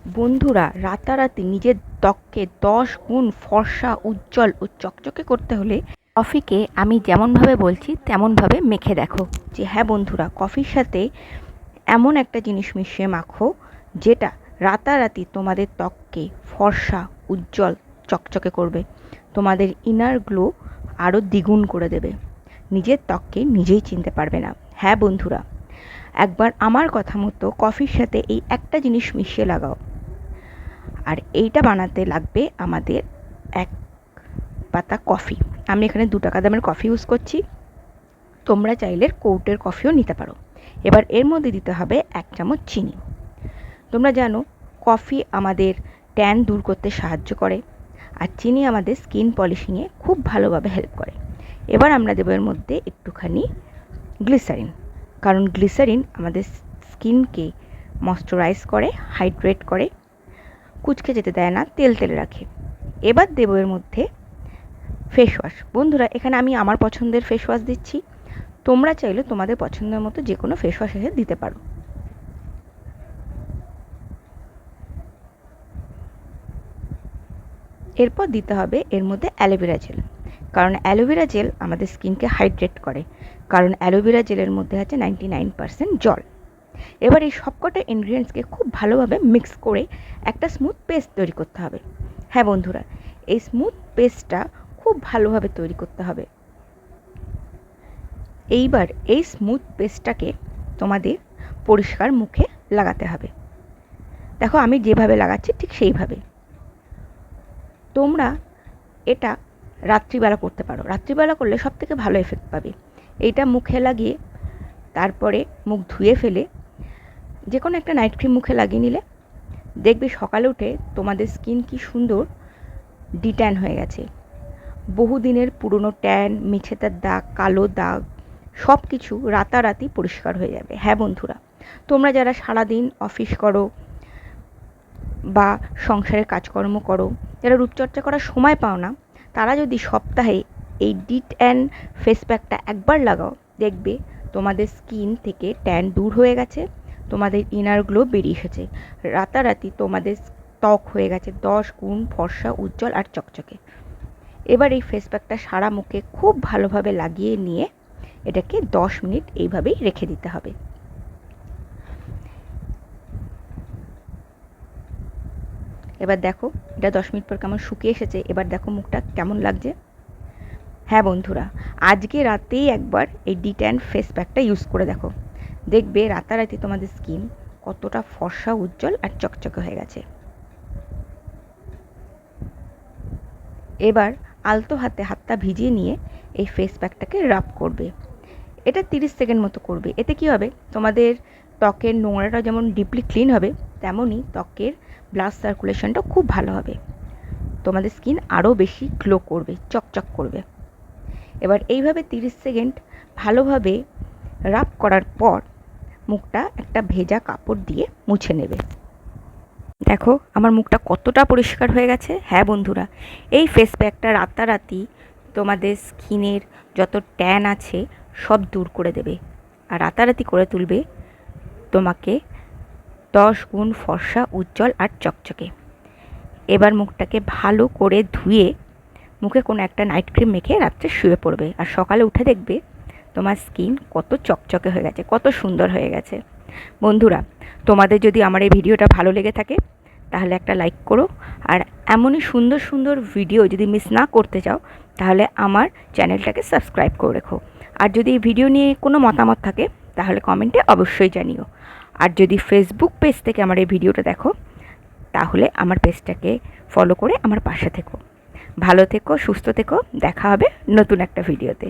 বন্ধুরা, রাতারাতি নিজের ত্বককে 10 গুণ ফর্সা, উজ্জ্বল ও চকচকে করতে হলে কফিকে আমি যেমনভাবে বলছি তেমনভাবে মেখে দেখো। যে হ্যাঁ বন্ধুরা, কফির সাথে এমন একটা জিনিস মিশিয়ে মাখো যেটা রাতারাতি তোমাদের ত্বককে ফর্সা, উজ্জ্বল, চকচকে করবে। তোমাদের ইনার গ্লো আরও দ্বিগুণ করে দেবে। নিজের ত্বককে নিজেই চিনতে পারবে না। হ্যাঁ বন্ধুরা, একবার আমার কথা মতো কফির সাথে এই একটা জিনিস মিশিয়ে লাগাও। আর এইটা বানাতে লাগবে আমাদের 1 পাতা কফি। আমি এখানে 2 টাকা দামের কফি ইউজ করছি। তোমরা চাইলে কৌটের কফিও নিতে পারো। এবার এর মধ্যে দিতে হবে 1 চামচ চিনি। তোমরা জানো কফি আমাদের ট্যান দূর করতে সাহায্য করে, আর চিনি আমাদের স্কিন পলিশিংয়ে খুব ভালোভাবে হেল্প করে। এবার আমরা দেবো এর মধ্যে একটুখানি গ্লিসারিন, কারণ গ্লিসারিন আমাদের স্কিনকে ময়শ্চারাইজ করে, হাইড্রেট করে, কুচকে যেতে দেয় না, তেল তেলে রাখে। এবার দেবো এর মধ্যে ফেস ওয়াশ। বন্ধুরা, এখানে আমি আমার পছন্দের ফেস ওয়াশ দিচ্ছি। তোমরা চাইলে তোমাদের পছন্দের মতো যে কোনো ফেস ওয়াশ এসে দিতে পারো। এরপর দিতে হবে এর মধ্যে অ্যালোভেরা জেল, কারণ অ্যালোভেরা জেল আমাদের স্কিনকে হাইড্রেট করে, কারণ অ্যালোভেরা জেলের মধ্যে আছে 99% জল। এবার এই সবকটা ইনগ্রিডিয়েন্টসকে খুব ভালোভাবে মিক্স করে একটা স্মুথ পেস্ট তৈরি করতে হবে। হ্যাঁ বন্ধুরা, এই স্মুথ পেস্টটা খুব ভালোভাবে তৈরি করতে হবে। এইবার এই স্মুথ পেস্টটাকে তোমাদের পরিষ্কার মুখে লাগাতে হবে। দেখো আমি যেভাবে লাগাচ্ছি ঠিক সেইভাবে। তোমরা এটা রাত্রিবেলা করতে পারো। রাত্রিবেলা করলে সবথেকে ভালো এফেক্ট পাবে। এইটা মুখে লাগিয়ে তারপরে মুখ ধুয়ে ফেলে যে কোনো একটা নাইট ক্রিম মুখে লাগিয়ে নিলে দেখবে সকালে উঠে তোমাদের স্কিন কি সুন্দর ডিট্যান হয়ে গেছে। বহুদিনের পুরনো ট্যান, মেছেতার দাগ, কালো দাগ সব কিছু রাতারাতি পরিষ্কার হয়ে যাবে। হ্যাঁ বন্ধুরা, তোমরা যারা সারাদিন অফিস করো বা সংসারের কাজকর্ম করো, যারা রূপচর্চা করার সময় পাও না, তারা যদি সপ্তাহে এই ডিট অ্যান্ড ফেস প্যাকটা একবার লাগাও, দেখবে তোমাদের স্কিন থেকে ট্যান দূর হয়ে গেছে, তোমাদের ইনার গ্লো বেরিয়ে এসেছে। রাতারাতি তোমাদের ত্বক হয়ে গেছে 10 গুণ ফর্সা, উজ্জ্বল আর চকচকে। এবার এই ফেস প্যাকটা সারা মুখে খুব ভালোভাবে লাগিয়ে নিয়ে এটাকে 10 মিনিট এইভাবেই রেখে দিতে হবে। এবার দেখো এটা 10 মিনিট পর কেমন শুকিয়ে এসেছে। এবার দেখো মুখটা কেমন লাগছে। হ্যাঁ বন্ধুরা, আজকে রাতেই একবার এই ডিট্যান ফেস প্যাকটা ইউজ করে দেখো। দেখবে রাতারাতি তোমাদের স্কিন কতটা ফর্সা, উজ্জ্বল আর চকচকে হয়ে গেছে। এবার আলতো হাতে হাতটা ভিজিয়ে নিয়ে এই ফেস প্যাকটাকে রাব করবে। এটা 30 সেকেন্ড মতো করবে। এতে কি হবে, তোমাদের ত্বকের নোংরাটা যেমন ডিপলি ক্লিন হবে, তেমনই ত্বকের ব্লাড সার্কুলেশনটাও খুব ভালো হবে। তোমাদের স্কিন আরও বেশি গ্লো করবে, চকচক করবে। এবার এইভাবে 30 সেকেন্ড ভালোভাবে রাব করার পর মুখটা একটা ভেজা কাপড় দিয়ে মুছে নেবে। দেখো আমার মুখটা কতটা পরিষ্কার হয়ে গেছে। হ্যাঁ বন্ধুরা, এই ফেস প্যাকটা রাতারাতি তোমাদের স্কিনের যত ট্যান আছে সব দূর করে দেবে, আর রাতারাতি করে তুলবে তোমাকে 10 গুণ ফর্সা, উজ্জ্বল আর চকচকে। এবার মুখটাকে ভালো করে ধুয়ে মুখে কোনো একটা নাইট ক্রিম মেখে রাত্রে শুয়ে পড়বে, আর সকালে উঠে দেখবে তোমার স্কিন কত চকচকে হয়ে গেছে, কত সুন্দর হয়ে গেছে। বন্ধুরা, তোমাদের যদি আমার এই ভিডিওটা ভালো লেগে থাকে তাহলে একটা লাইক করো, আর এমনই সুন্দর সুন্দর ভিডিও যদি মিস না করতে চাও তাহলে আমার চ্যানেলটাকে সাবস্ক্রাইব করে রেখো। আর যদি এই ভিডিও নিয়ে কোনো মতামত থাকে তাহলে কমেন্টে অবশ্যই জানিও। আর যদি ফেসবুক পেজ থেকে আমার এই ভিডিওটা দেখো তাহলে আমার পেজটাকে ফলো করে আমার পাশে থেকো। ভালো থেকো, সুস্থ থেকো। দেখা হবে নতুন একটা ভিডিওতে।